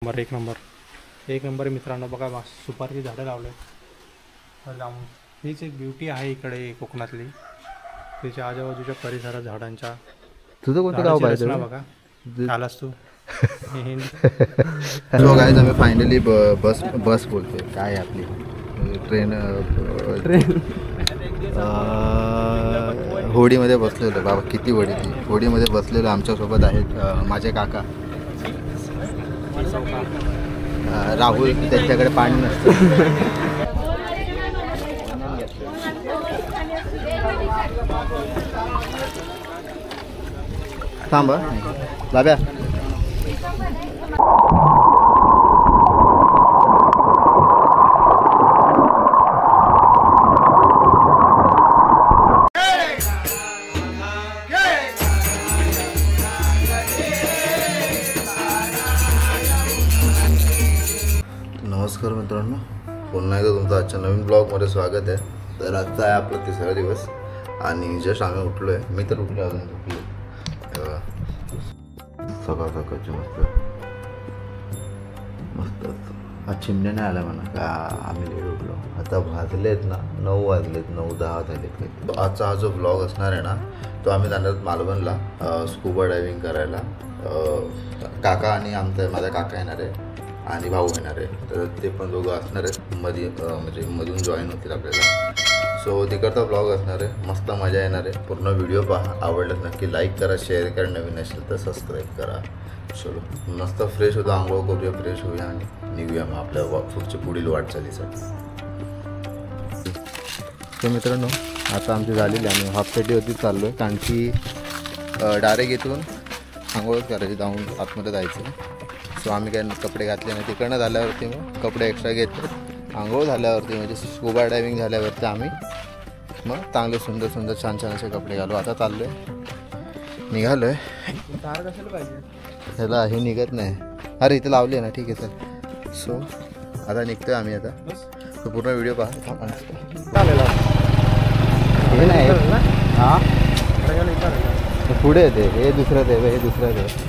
एक नंबर मित्रांनो, बघा सुपारीची झाडं लावले जाऊन. हीच एक ब्युटी आहे इकडे कोकणातली, त्याच्या आजूबाजूच्या परिसरात झाडांच्या. तुझं कोणतं गाव पाहिजे ना बघा, आलास तू. सो गाइस, आम्ही फायनली बस बोलतोय काय आपली ट्रेन होडीमध्ये बसलेलो. बाबा किती होडी ती, होडीमध्ये बसलेलो. आमच्यासोबत आहेत माझे काका राहुल, त्यांच्याकडे पाणी नसतं. थांबा दाब्या. नमस्कार मित्रांनो, पुन्हा एकदा तुमचं आजच्या नवीन ब्लॉगमध्ये स्वागत आहे. तर आजचा आहे आपला तिसरा दिवस आणि जस्ट आम्ही उठलो आहे. मी तर उठलो, अजून उठलो. सकाळ सकाळची मस्त आज चिमण्या नाही आल्या म्हणा का आम्ही लेट उठलो. आता वाजलेत ना 9 वाजलेत, 9-10 झालेत काही. आजचा हा जो ब्लॉग असणार आहे ना, तो आम्ही जाणार मालवणला स्कुबा डायव्हिंग करायला. काका आणि माझा काका येणार आहे आणि भाऊ येणार आहे. तर ते पण दोघं असणार आहेत म्हणजे मधून जॉईन होतील आपल्याला. सो तिकडचा ब्लॉग असणार आहे, मस्त मजा येणार आहे. पूर्ण व्हिडिओ पहा, आवडलं नक्की लाईक करा, शेअर करा, नवीन असेल तर सबस्क्राईब करा. चलो मस्त फ्रेश होतो, आंघोळ करूया, फ्रेश होऊया आणि निघूया मग आपल्या पुढील वाटचालीसाठी. तर मित्रांनो, आता आमची झालेली, आम्ही हाफपेटीवरती चाललो आहे कारण की डायरेक्ट इथून आंघोळच करायची, जाऊन आतमध्ये जायचं. सो आम्ही काय कपडे घातले नाही. तिकडनं झाल्यावरती मग कपडे एक्स्ट्रा घेतले. आंघोळ झाल्यावरती म्हणजे स्कुबा डायव्हिंग झाल्यावरती आम्ही मग चांगले सुंदर छान असे कपडे घालू. आता चाललो आहे, निघालो आहे. ह्याला हे निघत नाही. अरे इथे लावले ना, ठीक आहे चल. सो आता निघतोय आम्ही. आता तो पूर्ण व्हिडिओ पहा. हे नाही हां, पुढे येते हे दुसरं ते, हे दुसरं ते.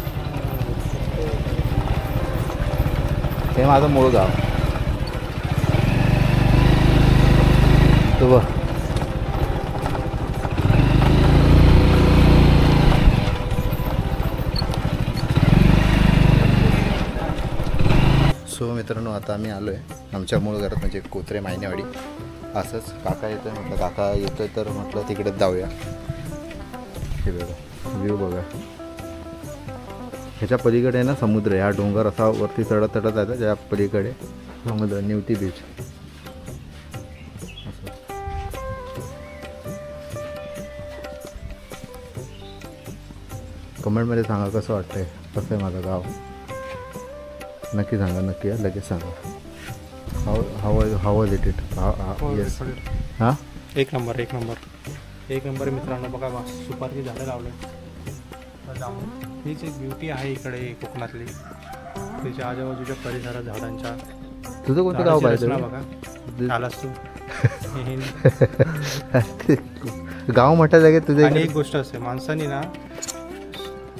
हे माझं मूळ गाव. तो बघ सो मित्रांनो, आता आम्ही आलो आहे आमच्या मूळ घरात, म्हणजे कोत्रे मायनेवाडी. असंच काका येतो आहे, म्हटलं काका येतो आहे तर म्हटलं तिकडेच जाऊया. हे बघा व्ह्यू बघा. ह्याच्या पलीकडे आहे ना समुद्र आहे. हा डोंगर असा वरती चढत आहे, त्याच्या पलीकडे समुद्र, निवती बीच. कमेंटमध्ये सांगा कसं वाटतंय, कसं आहे माझं गाव. नक्की सांगा, नक्की लगेच सांगा. हाव वॉज इट येस. हां एक नंबर मित्रांनो, बघा सुपारीची झाडं लावले जाऊन. हीच एक ब्युटी आहे इकडे कोकणातली, त्याच्या आजूबाजूच्या परिसरात झाडांच्या. तुझं कोणतं गाव पाहिजे ना बघा, आलास तू. गाव मोठ्या जागेत तुझे. आणि एक गोष्ट असते, माणसाने ना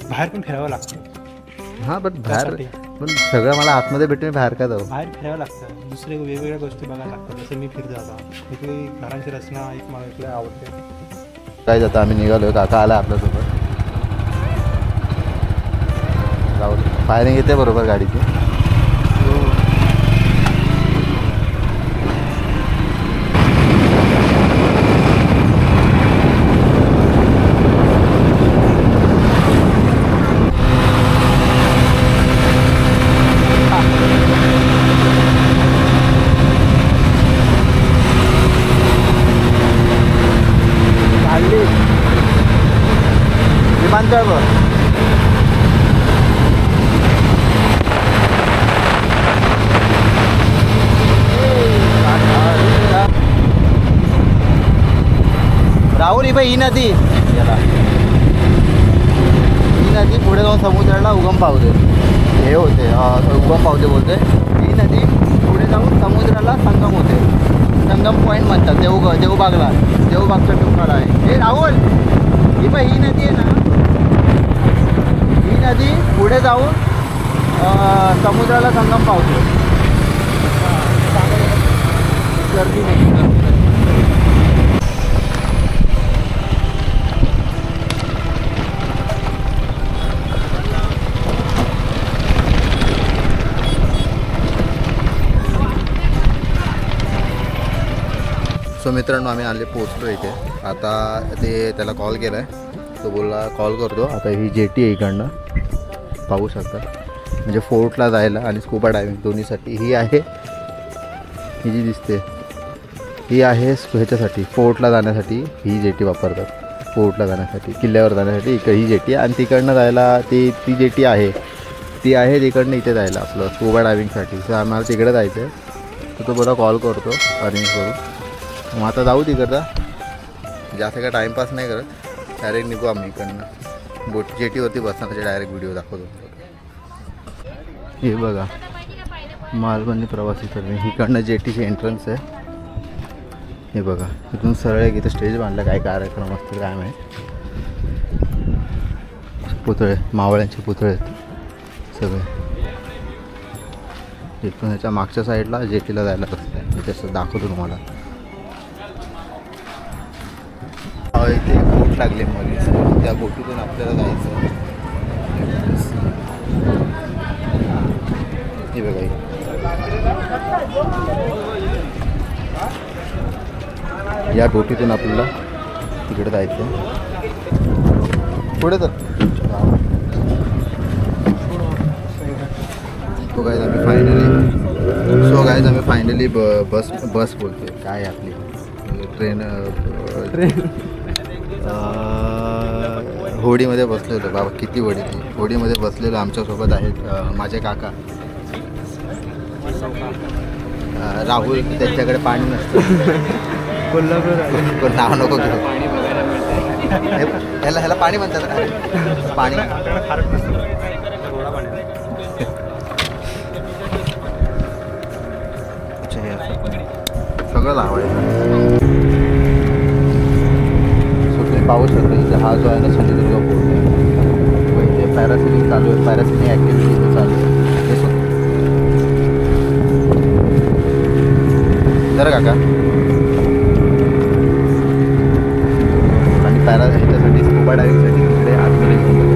बाहेर पण फिरावं लागतं. हां पण बाहेर पण सगळं मला आतमध्ये भेटून बाहेर का जाऊ. बाहेर फिरावं लागतं, दुसरे वेगवेगळ्या गोष्टी बघायला लागतात. जसं मी फिरतो आता, इथली घरांची रचना एक मला इकडे आवडते. काय जातं, आम्ही निघालो. काका आला आपल्यासोबत. जाऊ फायरिंग येते बरोबर गाडीची. विमानतळ बघ. राहुल ही नदी, ही नदी पुढे जाऊन समुद्राला उगम पावते. हे होते उगम पावते बोलते. ही नदी पुढे जाऊन समुद्राला संगम होते. संगम पॉईंट म्हणतात. देवबागचा टोकाला आहे. हे राहुल, ही नदी आहे ना, ही नदी पुढे जाऊन समुद्राला संगम पावतो. गर्दी नाही. सो मित्रांनो आम्ही आले पोचलो इथे. आता ते त्याला कॉल केला आहे, तो बोलला कॉल करतो. आता ही जेटी आहे इकडनं पाहू शकता, म्हणजे फोर्टला जायला आणि स्कुबा डायव्हिंग दोन्हीसाठी. ही आहे, ही जी दिसते ही आहे ह्याच्यासाठी फोर्टला जाण्यासाठी ही जेटी वापरतात. फोर्टला जाण्यासाठी, किल्ल्यावर जाण्यासाठी ही जेटी आहे. आणि तिकडनं जायला ती जेटी आहे ती आहे तिकडनं इथे जायला आपलं स्कुबा डायव्हिंगसाठी. तर आम्हाला तिकडे जायचं आहे. तर तो बोला कॉल करतो अरेंज करू. मग आता जाऊ तिकडचा. जास्त काय टाईमपास नाही करत, डायरेक्ट निघू आम्ही इकडनं. बोट जेटीवरती बसणार, त्याचे डायरेक्ट व्हिडिओ दाखवतो. हे बघा मालवणी प्रवासी सर्वे, इकडनं जेटीची एंट्रन्स आहे. हे बघा इथून सरळ एक इथं स्टेज बांधला, काय कार्यक्रम असतील काय माहीत. पुतळे, मावळ्यांचे पुतळे सगळे. इथून ह्याच्या मागच्या साईडला जेटीला जायला रस्ता आहे, मी तसं दाखवतो तुम्हाला. इथे बोट लागले मध्ये, त्या बोटीतून आपल्याला जायचं. हे बघा या बोटीतून आपल्याला तिकडे जायचं. पुढे तर तो गाईज आम्ही फायनली बस बोलते काय आपली ट्रेन होडीमध्ये बसलेलो. बाबा किती होडी, होडीमध्ये बसलेलो. आमच्यासोबत आहेत माझे काका राहुल. त्यांच्याकडे पाणी नसतं. कोल्हापूर नाव नको घेऊ. ह्याला पाणी म्हणतात ना, पाणी. सगळं लावायचं. पाहू शकतो इथे हा जो आहे ना सिंधुदुर्ग पोर्ट आहे. इथे पॅरासेलिंग चालू आहे, पॅरासेलिंग ॲक्टिव्हिटी इथे चालू आहे. जरा काका आणि ह्याच्यासाठी स्कुबा डायव्हिंगसाठी तिकडे आतमध्ये घेऊन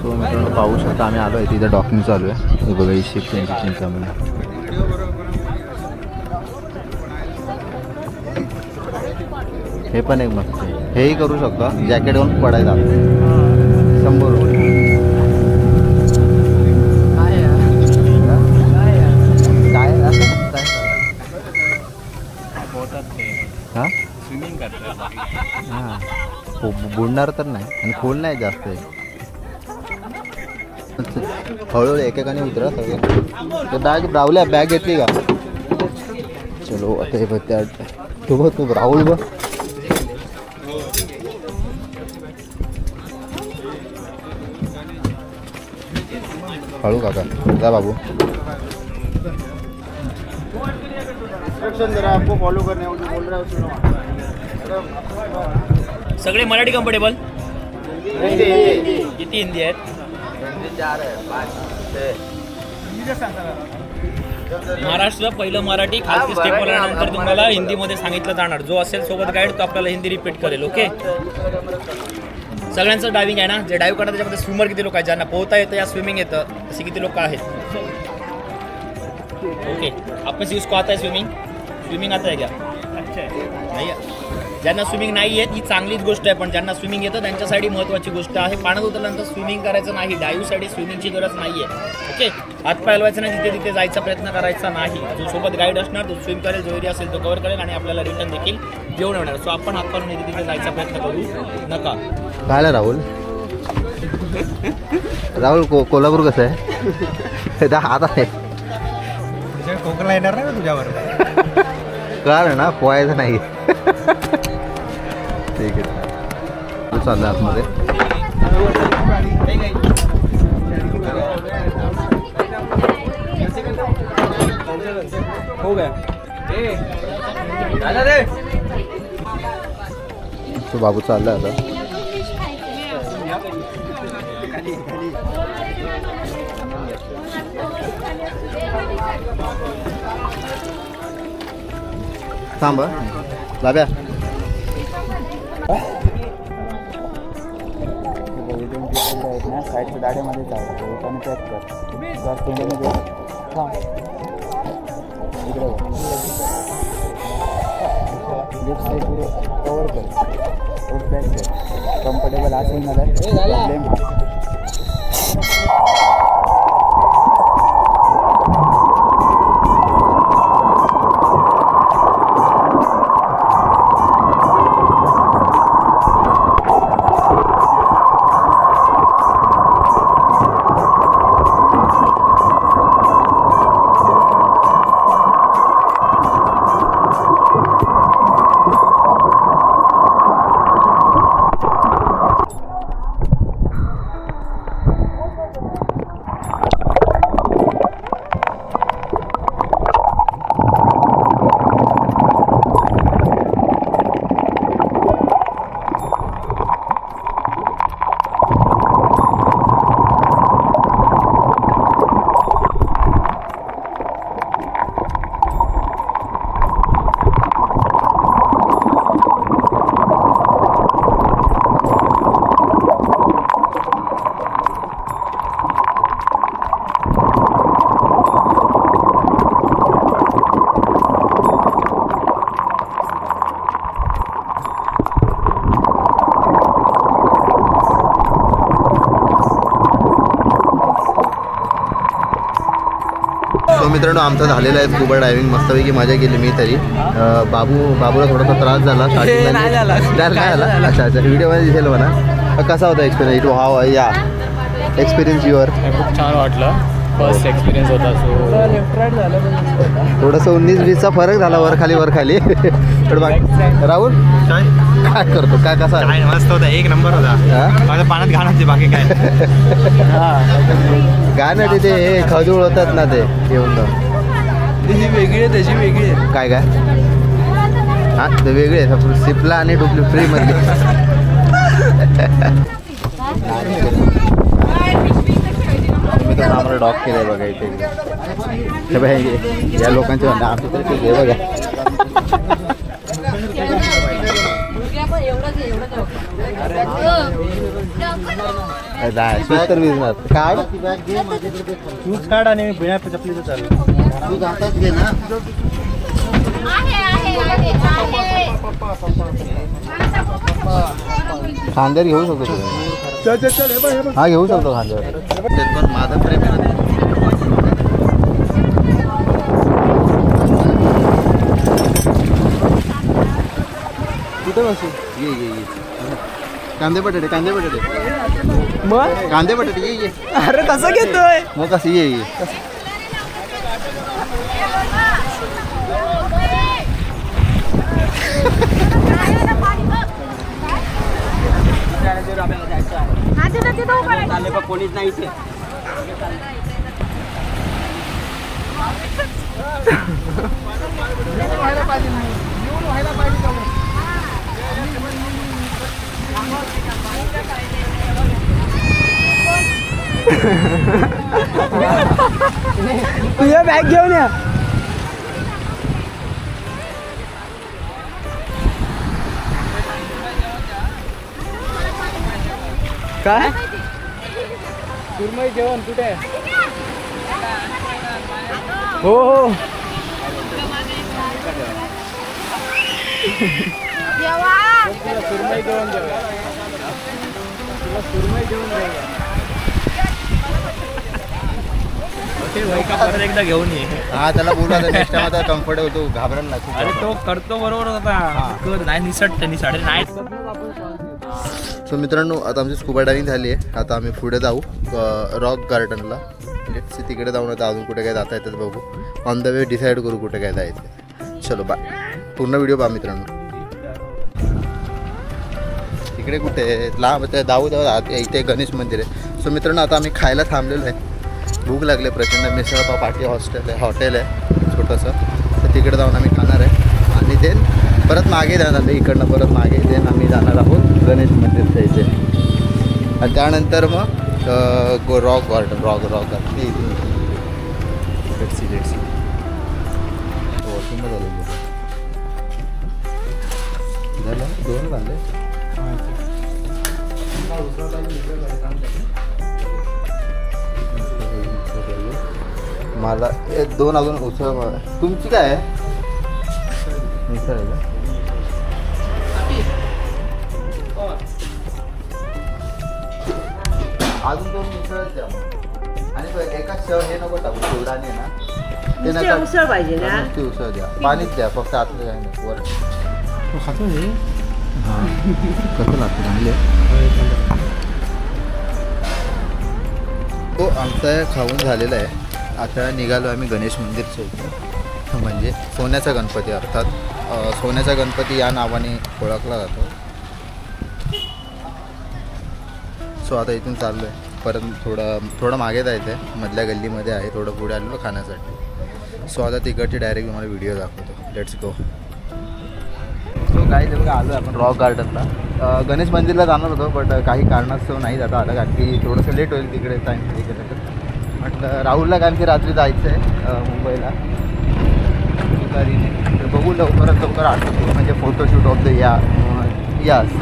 सो मित्रांनो पाहू शकता आम्ही आलो आहे. तिथं डॉकिंग चालू आहे. हे बघा ही शिप त्यांची चिंतामणी. हे पण एक मस्त आहे. हेही करू शकतो, जॅकेट घालून पडायला 100 रुपये. काय हां स्विमिंग करतात. हां बुडणार तर नाही आणि खोल नाही जास्त आहे. हळूहळू एकेकाने उतरा सगळे. ते बॅग राहुल्या बॅग घेतली का? चलो आता हे बघ त्या तू राहुल बघ. हळू काका जा बाबू. आपको फॉलो करने बोल रहा है. सगळे मराठी कम्फर्टेबल. किती हिंदी आहेत? महाराष्ट्र पहिलं मराठी, खालती स्टेप आल्यानंतर तुम्हाला हिंदीमध्ये सांगितलं जाणार. जो असेल सोबत गाईड तो आपल्याला हिंदी रिपीट करेल. ओके सगळ्यांचं डायव्हिंग आहे ना. जे डायव्ह करतात त्याच्यामध्ये स्विमर किती लोक आहेत, ज्यांना पोहता येतं या स्विमिंग येतं असे किती लोक आहेत? ओके आपण से उसको आता है स्विमिंग? स्विमिंग आता है क्या? नाही आहे. ज्यांना स्विमिंग नाही येत ही चांगलीच गोष्ट आहे, पण ज्यांना स्विमिंग येतं त्यांच्यासाठी महत्त्वाची गोष्ट आहे. पाण्यात उतरल्यानंतर स्विमिंग करायचं नाही. डायव्हसाठी स्विमिंगची गरज नाही आहे. ओके हातपाय हलवायचं नाही, तिथे तिथे जायचा प्रयत्न करायचा नाही. जो सोबत गाईड असणार तो स्विम करेल, जो एरिया असेल तो कव्हर करेल आणि आपल्याला रिटर्न देखील जेवण होणार. सो आपण हात पालून तिथे तिथे जायचा प्रयत्न करू नका. काय राहुल कोल्हापूर कसं आहे? हात आहे कोकणला येणार नाही तुझ्यावर. कळलं ना पोहायचं नाही. ठीक आहे तू चाललं आतमध्ये. हो गया सो बाबू चालला आता. थांब लाभ्या. साईडच्या दाड्यामध्ये चालतात आणि पॅक कर तोंडामध्ये इकडे लेफ्ट साईड पुढे कवर कर और पॅक कर कम्फर्टेबल असेल मला प्रॉब्लेम हा. मित्रांनो आमचं झालेलं आहे स्कुबा डायव्हिंग. मस्तपैकी मजा केली मी तरी. बाबूला थोडासा त्रास झाला स्टार्टिंगला. नाही झाला. अच्छा व्हिडिओमध्ये दिसेल म्हणा. कसा होता एक्सपिरियन्स? इट हाव या एक्सपिरियन्स युअर? खूप छान वाटलं. फर्स्ट एक्सपिरियन्स होता. सो थोडंसं 19-20चा फरक झाला वर खाली. राहुल काय करतो? काय कसा काय मस्त होता, एक नंबर होता. माझ्या पाण्यात घाणाचे बाकी काय. गाणं तिथे हे खजूळ होतात ना ते येऊन त्याची वेगळी आहे, त्याची वेगळी आहे. काय हां ते वेगळे आहे. सिपला आणि डुप्ली फ्री मध्ये. आम्हाला डॉग केलंय बघा इथे. बघा या लोकांचे म्हणणं आमच्या तरी हे बघा. तर विजणार काढ तूच काढ आणि मी बिना चपलीचं चालू. तू जातात घे ना. खांद्यावर घेऊ शकतो तुम्ही. हा घेऊ शकतो खांद्यावर. पण माझं प्रेम कुठे बसू? ये कांदे बटाटे मग कांदे बटाटे ये. अरे कसं घेतोय? मग कसं ये. कोणीच नाही इथे. तुझ्या बॅग घेऊन या. काय सुरमई जेवण कुठे? हो सुरमई जेवण परत एकदा घेऊन ये. हा त्याला बोलू आता नेक्स्ट टाइम आता कम्फर्टेबल होतो. घाबरायला लागतो. अरे तो करतो बरोबर होता. नाही निसटते निसाडे नाही. सो मित्रांनो आता आमची स्कुबा डायव्हिंग झाली आहे. आता आम्ही पुढे जाऊ रॉक गार्डनला. तिकडे जाऊन आता अजून कुठे काय जाता येतात बघू. ऑन द वे डिसाईड करू कुठे काय जायचं. चलो बाय. पूर्ण व्हिडिओ पहा मित्रांनो. इकडे कुठे लांब जाऊ इथे गणेश मंदिर आहे. सो मित्रांनो आता आम्ही खायला थांबलेलो आहे. भूक लागले प्रचंड. मिसळपाव पाटी हॉटेल आहे छोटंसं. तर तिकडे जाऊन आम्ही खाणार आहे आणि देन परत मागे जाणार इकडनं परत मागे देन आम्ही जाणार आहोत गणेश मंदिरच्या इथे आणि त्यानंतर मग रॉक गार्डन रॉक गार्डन ते लेट्स सी वॉशरूमला झालं 2 झाले मला 2 अजून उसळ तुमची काय आहे मिसळ आहे का अजून 2 मिसळच द्या आणि एका हे नको टाकू शिवराणी आहे ना ते नका उसळ पाहिजे ना नुसती उसळ द्या पाणीच द्या फक्त आतलं काही नाही वर खातो हे हां कसं लागतं चांगले तो आमचा खाऊन झालेला आहे आता निघालो आम्ही गणेश मंदिरच्या इथे म्हणजे सोन्याचा गणपती अर्थात सोन्याचा गणपती या नावाने ओळखला जातो सो आता इथून चाललो आहे परत थोडं मागे जायचं आहे मधल्या गल्लीमध्ये आहे थोडं पुढे आलेलो खाण्यासाठी सो आता तिकडची डायरेक्ट तुम्हाला व्हिडिओ दाखवतो लेट्स गो सो काही ते बघा आलो आपण रॉक गार्डनला गणेश मंदिरला जाणार होतो बट काही कारणास्तव नाही जाता आलं कारण की थोडंसं लेट होईल तिकडे टाईम गेलं तर म्हटलं राहुलला कारण की रात्री जायचं आहे मुंबईला तुतारीने तर बघू लवकर आठवतो म्हणजे फोटोशूट ऑफ द यास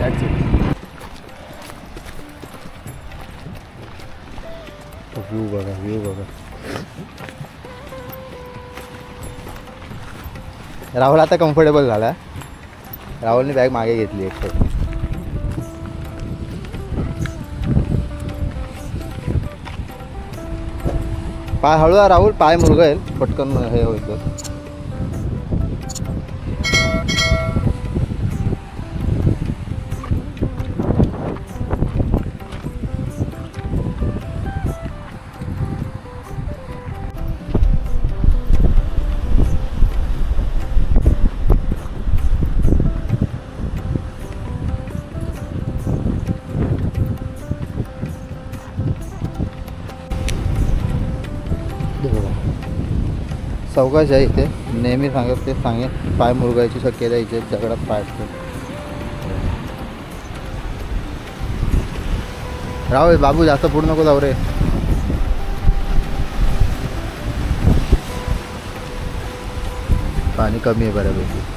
दॅट्स इट व्ह्यू बघा राहुल आता कम्फर्टेबल झाला राहुलने बॅग मागे घेतली एक पाय हळू राहुल पाय मुरगळेल पटकन हे होईल सावकाश आहे इथे नेहमी सांगत ते सांगेन पाय मुरगायची शक्यता इथे दगडात पाय असतो राव बाबू जास्त पुढे नको जाऊ रे पाणी कमी आहे बऱ्यापैकी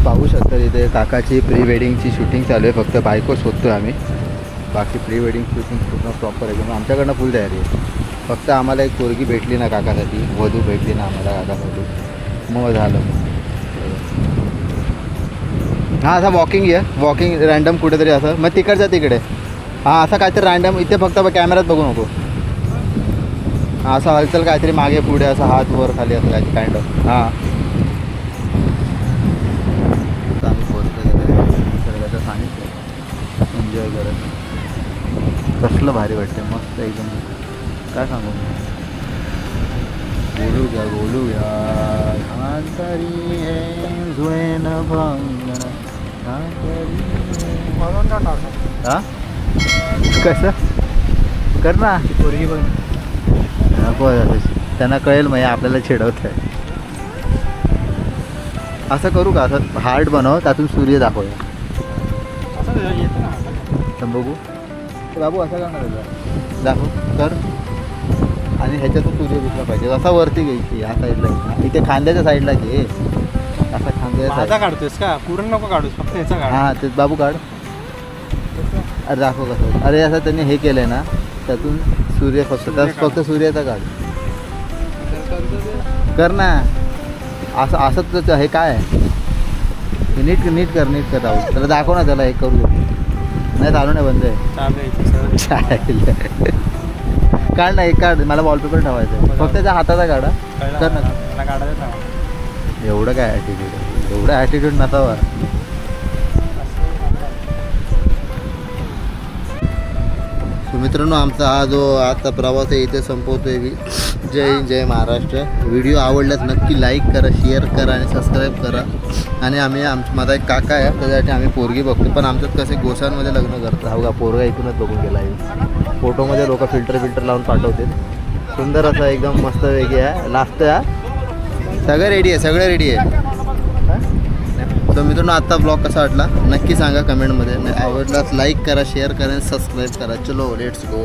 पाहू शकता इथे काकाची प्री वेडिंगची शूटिंग चालू आहे फक्त बायको शोधतो आम्ही बाकी प्री वेडिंग शूटिंग पूर्ण प्रॉपर आहे किंवा आमच्याकडनं फुल तयारी आहे फक्त आम्हाला एक पोरगी भेटली ना काकासाठी वधू भेटली ना आम्हाला काकासाठी मग झालं हां असा वॉकिंग रँडम कुठेतरी असं मग तिकडच्या तिकडे हां असं काहीतरी रँडम इथे फक्त कॅमेऱ्यात बघू नको हां असं हालचाल काहीतरी मागे पुढे असं हात वर खाली असं काहीतरी काइंड ऑफ हां एन्जॉय करत कसलं भारी वाटते मस्त एकदम काय सांगू बोलूया हां कसं कर ना पोरगी पण नको त्यांना कळेल मग आपल्याला चिडवत आहे असं करू का असं हार्ट बनव त्यातून सूर्य दाखवूया तर बघू बाबू असा करणार दाखव कर आणि ह्याच्यातून सूर्य दिसला पाहिजे असा वरती घ्यायची या साईडला इथे खांद्याच्या साईडला घे असा खांद्याच्या साईडला काढतोस का पूर्ण नको काढूस फक्त ह्याचा काढ हां तेच बाबू काढ अरे दाखव कसं अरे असं त्यांनी हे केलं आहे ना त्यातून सूर्य फक्त सूर्याचा काढ कर ना असंच हे काय आहे नीट कर राहू त्याला दाखव ना त्याला हे करू नाही चालू नाही बंद आहे काढ ना एक काढ मला वॉलपेपर ठेवायचं आहे फक्त त्याच्या हाताचा काढा कर ना एवढं काय ॲटिट्यूड एवढं ॲटिट्यूड नसावा मित्रांनो आमचा हा जो आजचा प्रवास आहे इथे संपवतोय मी जय हिंद जय महाराष्ट्र. व्हिडिओ आवडल्यास नक्की लाईक करा, शेअर करा आणि सबस्क्राईब करा. आणि माझा एक काका आहे, त्याच्यासाठी आम्ही पोरगी बघतो. पण आमच्यात कसे गोसांमध्ये लग्न करतात. हा बघा पोरगा इथूनच बघून गेला आहे. फोटोमध्ये लोक फिल्टर लावून पाठवतील. सुंदर असं एकदम मस्त वेगळी आहे. लास्ट सगळं रेडी आहे, सगळं रेडी आहे. तर मित्रांनो आत्ता ब्लॉग कसा वाटला नक्की सांगा कमेंटमध्ये. आवडलाच लाईक करा, शेअर करा आणि सबस्क्राईब करा. चलो लेट्स गो.